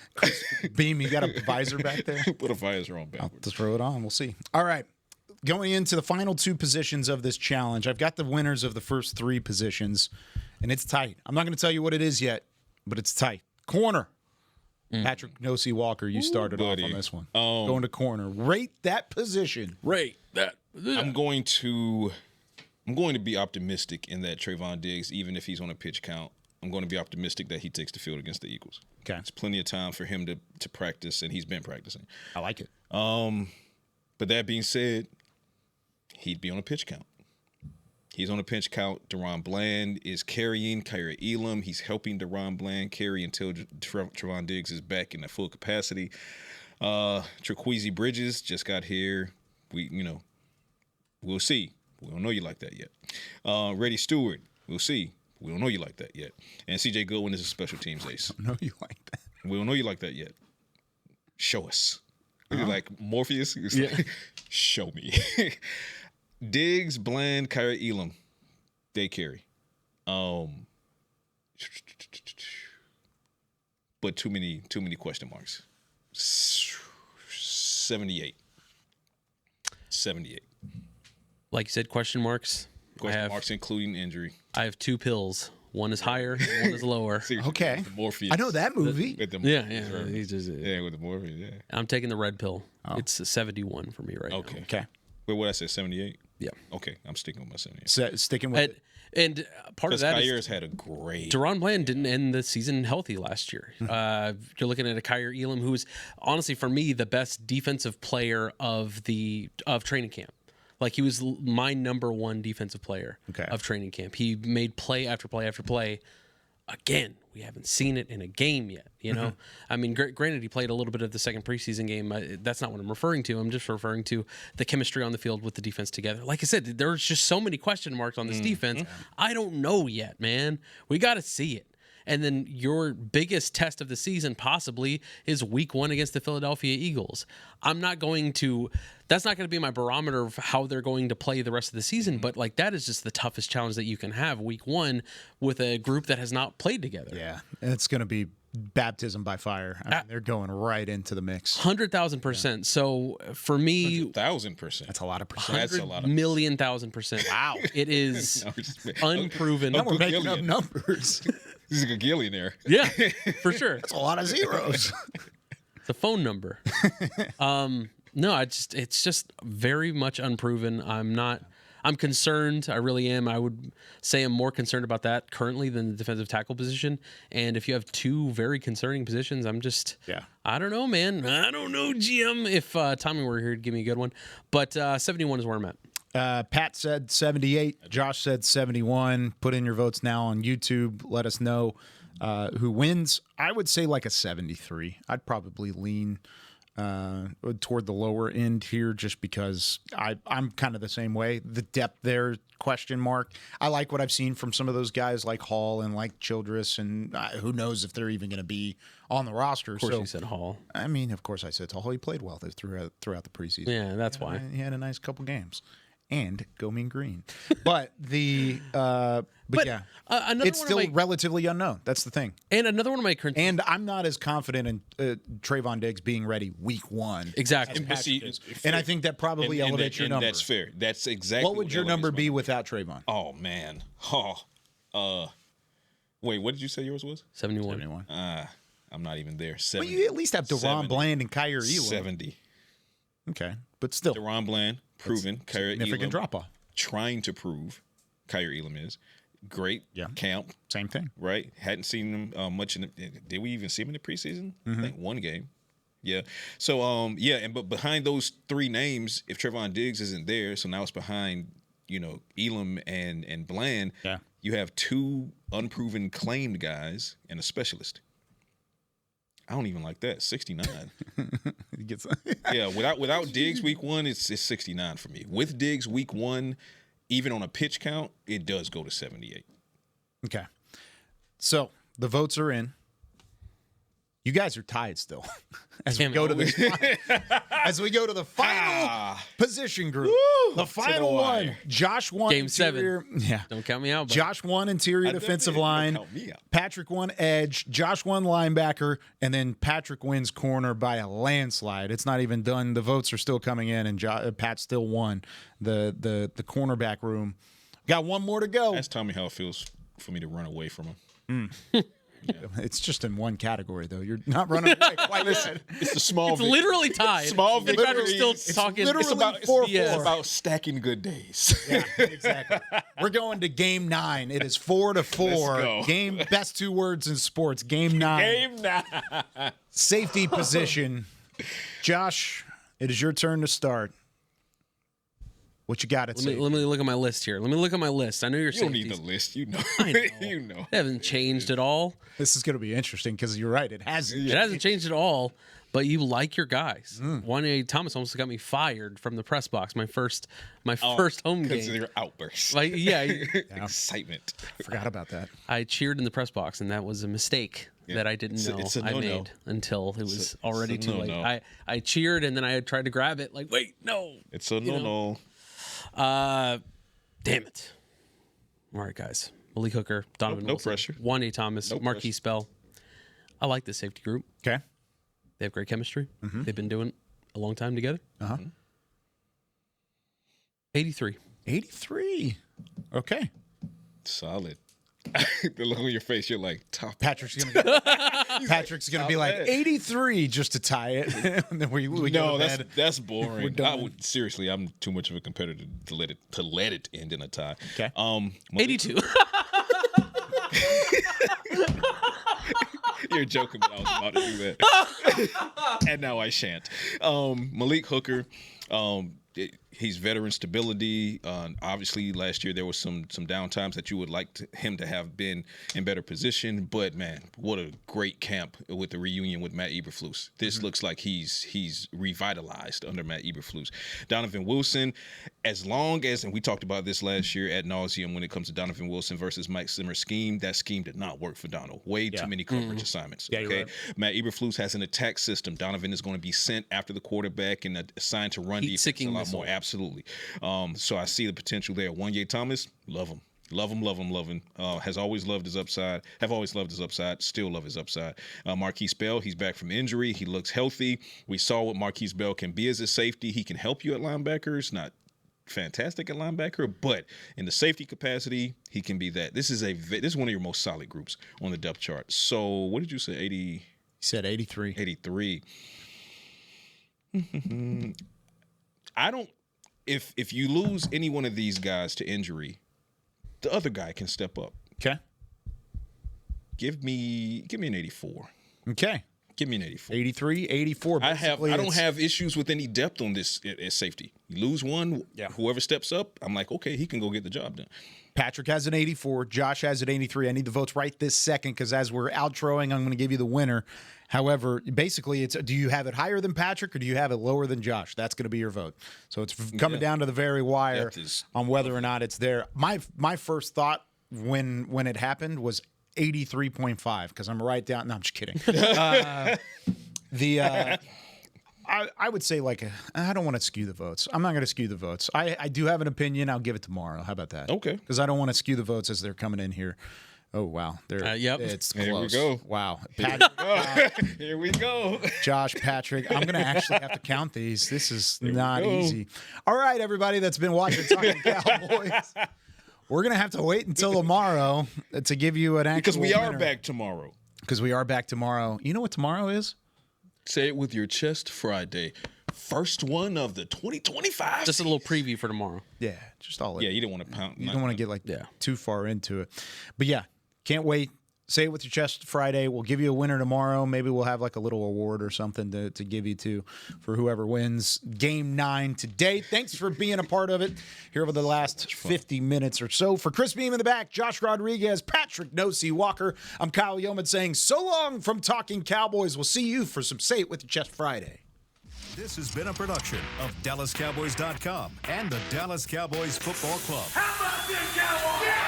Beam, you got a visor back there? Put a visor on backwards. I'll just throw it on. We'll see. All right. Going into the final 2 positions of this challenge, I've got the winners of the first 3 positions, and it's tight. I'm not going to tell you what it is yet, but it's tight. Corner. Patrik Walker, you started off on this one. Going to corner. Rate that position. Rate that. I'm going to be optimistic in that Trayvon Diggs, even if he's on a pitch count, I'm going to be optimistic that he takes the field against the Eagles. Okay. It's plenty of time for him to practice, and he's been practicing. I like it. But that being said, he'd be on a pitch count. He's on a pitch count. Deron Bland is carrying Kyrie Elam. He's helping Deron Bland carry until Trayvon Diggs is back in at full capacity. Trequezie Bridges just got here. We'll see. We don't know you like that yet. Reddy Stewart, we'll see. We don't know you like that yet. And C.J. Goodwin is a special teams ace. I don't know you like that. We don't know you like that yet. Show us. Like Morpheus? Like, show me. Diggs, Bland, Kyrie Elam, they carry. But too many question marks. 78. Like you said, question marks. Question marks including injury. I have 2 pills. One is higher, one is lower. Okay. Morpheus. I know that movie. With the He's just, with the Morpheus, yeah. I'm taking the red pill. It's 71 for me right now. Okay. Wait, what I said, 78? Yeah. Okay, I'm sticking with my 78. Sticking with it. And part of that Kyrie's is had a great. Deron Bland didn't end the season healthy last year. You're looking at a Kyrie Elam, who is honestly for me the best defensive player of training camp. Like he was my number one defensive player of training camp. He made play after play after play. Again, we haven't seen it in a game yet. You know, I mean, granted, he played a little bit of the second preseason game. That's not what I'm referring to. I'm just referring to the chemistry on the field with the defense together. Like I said, there's just so many question marks on this defense. I don't know yet, man. We got to see it. And then your biggest test of the season possibly is week 1 against the Philadelphia Eagles. That's not going to be my barometer of how they're going to play the rest of the season, but like that is just the toughest challenge that you can have week 1 with a group that has not played together. Yeah. And it's going to be baptism by fire. I mean, they're going right into the mix. 100,000%. Yeah. So for me, 1,000%. That's a lot of percent. That's a lot of 1,000,000%. Wow. It is unproven. Now we're making up numbers. He's a gagillionaire. Yeah, for sure. That's a lot of zeros. It's a phone number. No, it's just very much unproven. I'm concerned. I really am. I would say I'm more concerned about that currently than the defensive tackle position. And if you have two very concerning positions, I don't know, man. I don't know, GM. If Tommy were here, he'd give me a good one. But 71 is where I'm at. Pat said 78. Josh said 71. Put in your votes now on YouTube. Let us know who wins. I would say like a 73. I'd probably lean toward the lower end here just because I'm kind of the same way. The depth there, question mark. I like what I've seen from some of those guys like Hall and like Childress, and who knows if they're even going to be on the roster. Of course you said Hall. I mean, of course I said Hall. He played well throughout the preseason. Yeah, that's why. He had a nice couple games. And go mean green. But yeah. It's still relatively unknown. That's the thing. And another one of my and I'm not as confident in Trayvon Diggs being ready week 1. Exactly. And I think that probably elevates your number. That's fair. That's exactly what would your number be without Trayvon? Oh man. Wait, what did you say yours was? 71. I'm not even there. 70. Well, you at least have Deron Bland and Kyrie Elam. 70. Okay, but still. Deron Bland, proven. Kyrie significant drop-off. Trying to prove Kyrie Elam is. Great camp. Same thing. Right? Hadn't seen him much in the... Did we even see him in the preseason? I think one game. Yeah. So, but behind those three names, if Trayvon Diggs isn't there, so now it's behind, Elam and Bland, you have two unproven claimed guys and a specialist. I don't even like that. 69. Without Diggs week 1, it's 69 for me. With Diggs week 1, even on a pitch count, it does go to 78. Okay. So the votes are in. You guys are tied still. As we go to the final position group. Woo! The final one. Josh won Game interior. 7. Yeah. Don't count me out. Buddy. Josh won interior defensive line. Patrik won edge. Josh won linebacker. And then Patrik wins corner by a landslide. It's not even done. The votes are still coming in, and Pat still won the cornerback room. Got one more to go. Ask Tommy how it feels for me to run away from him. Yeah. It's just in one category, though. You're not running away quite yet. It's a small. It's literally tied. Small victory. Still talking. It's about 4-4. It's about stacking good days. Yeah, exactly. We're going to game 9. It is 4-4. Game best 2 words in sports. Game 9. Game 9. Safety position. Josh, it is your turn to start. What you got at safety? Let me look at my list here. Let me look at my list. I know you're saying you don't need the list. You know. I know. You know. They haven't changed at all. This is going to be interesting because you're right. It hasn't. It hasn't changed at all. But you like your guys. Juan Thomas almost got me fired from the press box. My first home game. Because of your outburst. Excitement. I forgot about that. I cheered in the press box, and that was a mistake that I didn't know I made until it was already too late. I cheered, and then I tried to grab it. Like, wait, no. It's a no-no. Damn it. All right, guys. Malik Hooker, Donovan no Wilson, pressure. Juan Thomas, Marquise Bell. I like this safety group. Okay. They have great chemistry. They've been doing it a long time together. 83. Okay. Solid. The look on your face, you're like, top. Patrick's gonna be like 83 just to tie it. And then we no, go to bed. that's boring. Seriously, I'm too much of a competitor to let it end in a tie. Okay. 82. You're joking, but I was about to do that. And now I shan't. Malik Hooker, he's veteran stability. Obviously, last year there was some downtimes that you would like him to have been in better position. But, man, what a great camp with the reunion with Matt Eberflus. This looks like he's revitalized under Matt Eberflus. Donovan Wilson, as long as, and we talked about this last year ad nauseum when it comes to Donovan Wilson versus Mike Zimmer's scheme, that scheme did not work for Donald. Way too many coverage assignments. Yeah, okay, right. Matt Eberflus has an attack system. Donovan is going to be sent after the quarterback and assigned to run defense a lot more. Absolutely. So I see the potential there. Wanye Thomas, love him. Love him. Has always loved his upside. Have always loved his upside. Still love his upside. Marquise Bell, he's back from injury. He looks healthy. We saw what Marquise Bell can be as a safety. He can help you at linebacker. It's not fantastic at linebacker, but in the safety capacity, he can be that. This is one of your most solid groups on the depth chart. So what did you say? 80? He said 83. 83. I don't. If you lose any one of these guys to injury, the other guy can step up. Okay. Give me an 84. Okay. Give me an 84. 83, 84. I don't have issues with any depth on this as safety. You lose one, whoever steps up, I'm like, okay, he can go get the job done. Patrick has an 84. Josh has an 83. I need the votes right this second because as we're outroing, I'm going to give you the winner. However, basically, it's do you have it higher than Patrick or do you have it lower than Josh? That's going to be your vote. So it's coming down to the very wire on whether or not it's there. My first thought when it happened was 83.5 because I'm right down. No, I'm just kidding. I would say I don't want to skew the votes. I'm not going to skew the votes. I do have an opinion. I'll give it tomorrow. How about that? Okay. Because I don't want to skew the votes as they're coming in here. Oh, wow. Yep. It's close. Here we go. Wow. Here we go. Josh, Patrick. I'm going to actually have to count these. This is not easy. All right, everybody that's been watching Talkin Cowboys. We're going to have to wait until tomorrow to give you an actual Because we are winner. back tomorrow. Because we are back tomorrow. You know what tomorrow is? Say it with your chest, Friday. First one of the 2025. Just a little preview for tomorrow. Yeah, just all. Yeah, you didn't want to pound. You don't want to get too far into it. But yeah, can't wait. Say it with your chest Friday. We'll give you a winner tomorrow. Maybe we'll have like a little award or something to give you for whoever wins Game 9 today. Thanks for being a part of it here over the last 50 minutes or so. For Chris Beam in the back, Josh Rodriguez, Patrick Nosey Walker, I'm Kyle Youmans saying so long from Talkin Cowboys. We'll see you for some Say It With Your Chest Friday. This has been a production of DallasCowboys.com and the Dallas Cowboys Football Club. How about this, Cowboys? Yeah!